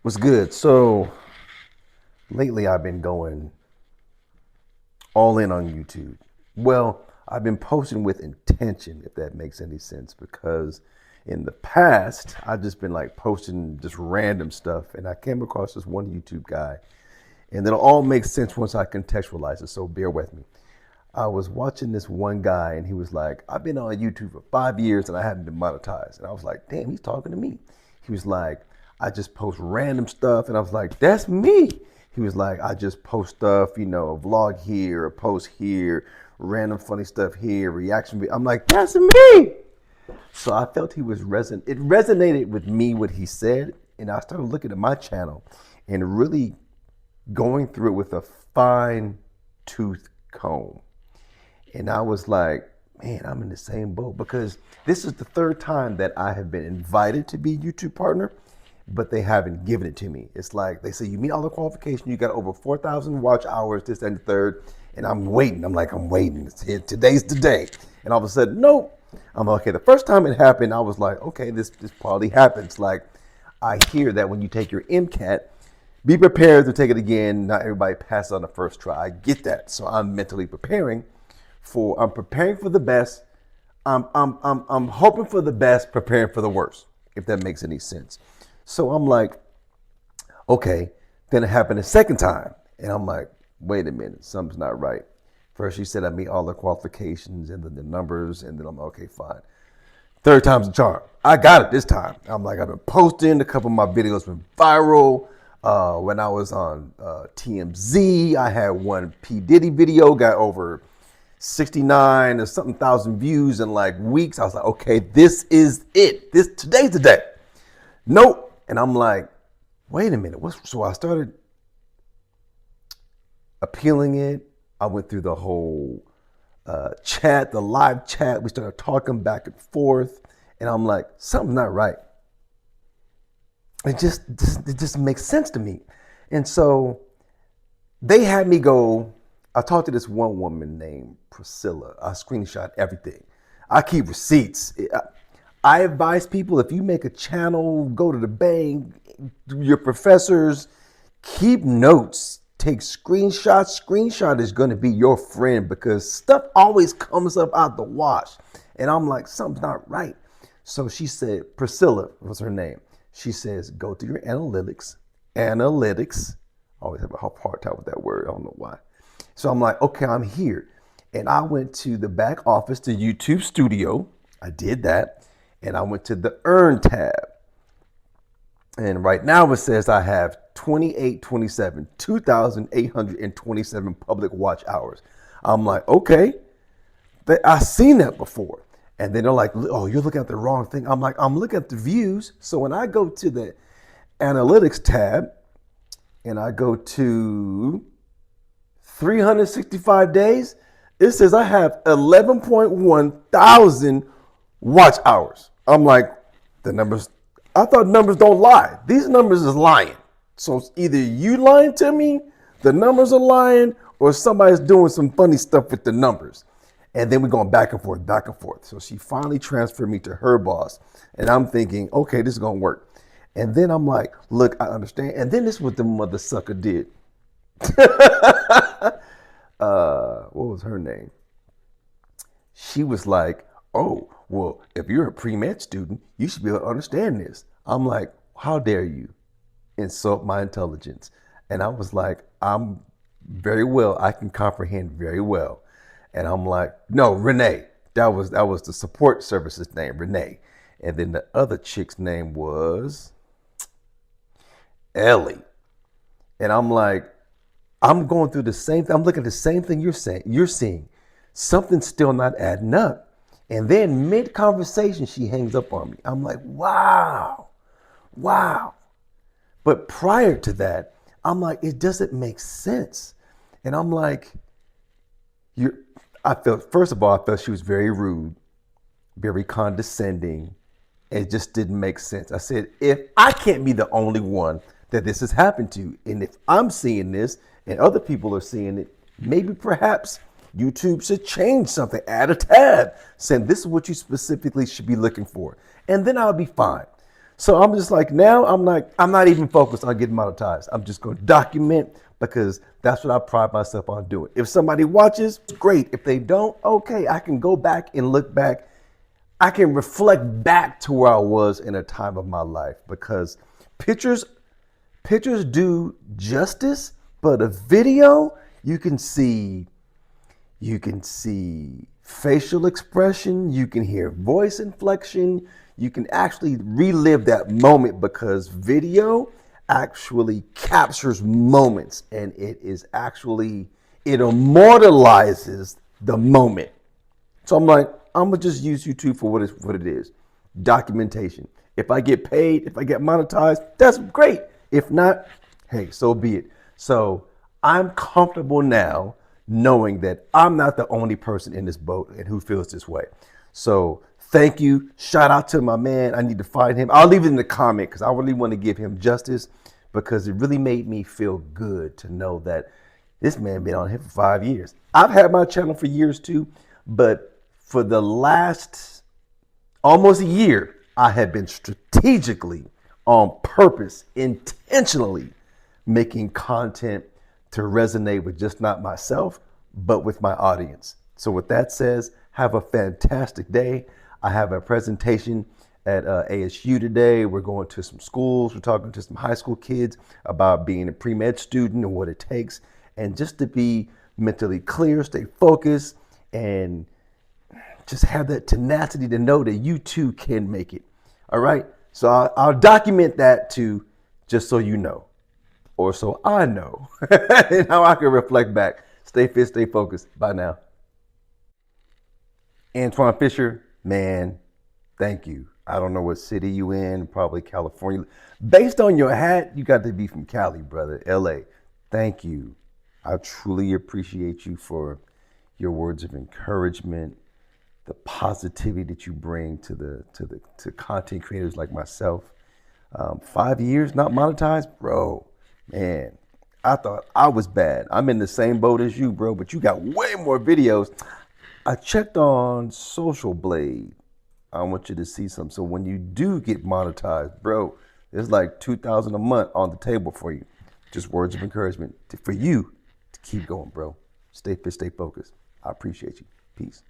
What's good? So lately I've been going all in on YouTube. Well, I've been posting with intention, if that makes any sense, because in the past I've just been like posting just random stuff, and I came across this one YouTube guy, and it'll all make sense once I contextualize it. So bear with me. I was watching this one guy, and he was like, "I've been on YouTube for 5 years, and I haven't been monetized." And I was like, "Damn, he's talking to me." He was like, "I just post random stuff," and I was like, "That's me." He was like, "I just post stuff, a vlog here, a post here, random funny stuff here, reaction." I'm like, "That's me." So I felt he was it resonated with me what he said, and I started looking at my channel and really going through it with a fine tooth comb. And I was like, man, I'm in the same boat, because this is the third time that I have been invited to be a YouTube partner, but they haven't given it to me. It's like they say, you meet all the qualifications, you got over 4,000 watch hours, this, that, and the third, and I'm waiting. I'm like, I'm waiting. Today's the day. And all of a sudden, nope. I'm like, okay, the first time it happened, I was like, okay, this probably happens. Like, I hear that when you take your MCAT, be prepared to take it again. Not everybody passes on the first try. I get that. So I'm mentally preparing for the best. I'm hoping for the best, preparing for the worst, if that makes any sense. So I'm like, okay, then it happened a second time. And I'm like, wait a minute, something's not right. First, you said I meet all the qualifications and then the numbers, and then I'm like, okay, fine. Third time's the charm. I got it this time. I'm like, I've been posting, a couple of my videos went viral. When I was on TMZ, I had one P. Diddy video, got over 69 or something thousand views in like weeks. I was like, okay, this is it. Today's the day. Nope. And I'm like, wait a minute. So I started appealing it. I went through the whole chat, the live chat. We started talking back and forth, and I'm like, something's not right. It just makes sense to me. And so they had me go. I talked to this one woman named Priscilla. I screenshot everything. I keep receipts. I advise people, if you make a channel, go to the bank, your professors, keep notes, take screenshots. Screenshot is going to be your friend, because stuff always comes up out the wash. And I'm like, something's not right. So she said, Priscilla was her name. She says, go to your analytics. Analytics. I always have a hard time with that word. I don't know why. So I'm like, okay, I'm here. And I went to the back office, the YouTube studio. I did that. And I went to the earn tab. And right now it says I have 2,827 public watch hours. I'm like, okay, I've seen that before. And then they're like, oh, you're looking at the wrong thing. I'm like, I'm looking at the views. So when I go to the analytics tab and I go to 365 days, it says I have 11.1 thousand watch hours. I'm like, I thought numbers don't lie. These numbers is lying. So it's either you lying to me, the numbers are lying, or somebody's doing some funny stuff with the numbers. And then we're going back and forth, back and forth. So she finally transferred me to her boss. And I'm thinking, okay, this is going to work. And then I'm like, look, I understand. And then this is what the mother sucker did. What was her name? She was like, oh, well, if you're a pre-med student, you should be able to understand this. I'm like, how dare you insult my intelligence? And I was like, I can comprehend very well. And I'm like, no, Renee. That was the support services name, Renee. And then the other chick's name was Ellie. And I'm like, I'm going through the same thing. I'm looking at the same thing you're seeing. Something's still not adding up. And then mid-conversation, she hangs up on me. I'm like, wow. But prior to that, I'm like, it doesn't make sense. And I'm like, first of all, I felt she was very rude, very condescending. It just didn't make sense. I said, if I can't be the only one that this has happened to, and if I'm seeing this and other people are seeing it, maybe perhaps YouTube should change something, add a tab saying this is what you specifically should be looking for. And then I'll be fine. So I'm just like, now I'm not even focused on getting monetized. I'm just going to document because that's what I pride myself on doing. If somebody watches, great. If they don't, okay, I can go back and look back. I can reflect back to where I was in a time of my life because pictures do justice, but a video, you can see facial expression, you can hear voice inflection, you can actually relive that moment because video actually captures moments and it immortalizes the moment. So I'm like, I'm gonna just use YouTube for what it is. Documentation. If I get paid, if I get monetized, that's great. If not, hey, so be it. So I'm comfortable now knowing that I'm not the only person in this boat and who feels this way. So thank you. Shout out to my man. I need to find him. I'll leave it in the comment because I really want to give him justice because it really made me feel good to know that this man been on here for 5 years. I've had my channel for years too, but for the last almost a year, I have been strategically, on purpose, intentionally making content to resonate with just not myself, but with my audience. So with that says, have a fantastic day. I have a presentation at ASU today. We're going to some schools. We're talking to some high school kids about being a pre-med student and what it takes. And just to be mentally clear, stay focused, and just have that tenacity to know that you too can make it. All right. So I'll document that too, just so you know, or so I know, and how I can reflect back. Stay fit, stay focused. Bye now. Antoine Fisher, man, thank you. I don't know what city you in, probably California. Based on your hat, you got to be from Cali, brother, LA. Thank you. I truly appreciate you for your words of encouragement, the positivity that you bring to content creators like myself. 5 years not monetized, bro, man. I thought I was bad. I'm in the same boat as you, bro, but you got way more videos. I checked on Social Blade. I want you to see some. So when you do get monetized, bro, there's like 2,000 a month on the table for you. Just words of encouragement for you to keep going, bro. Stay fit, stay focused. I appreciate you. Peace.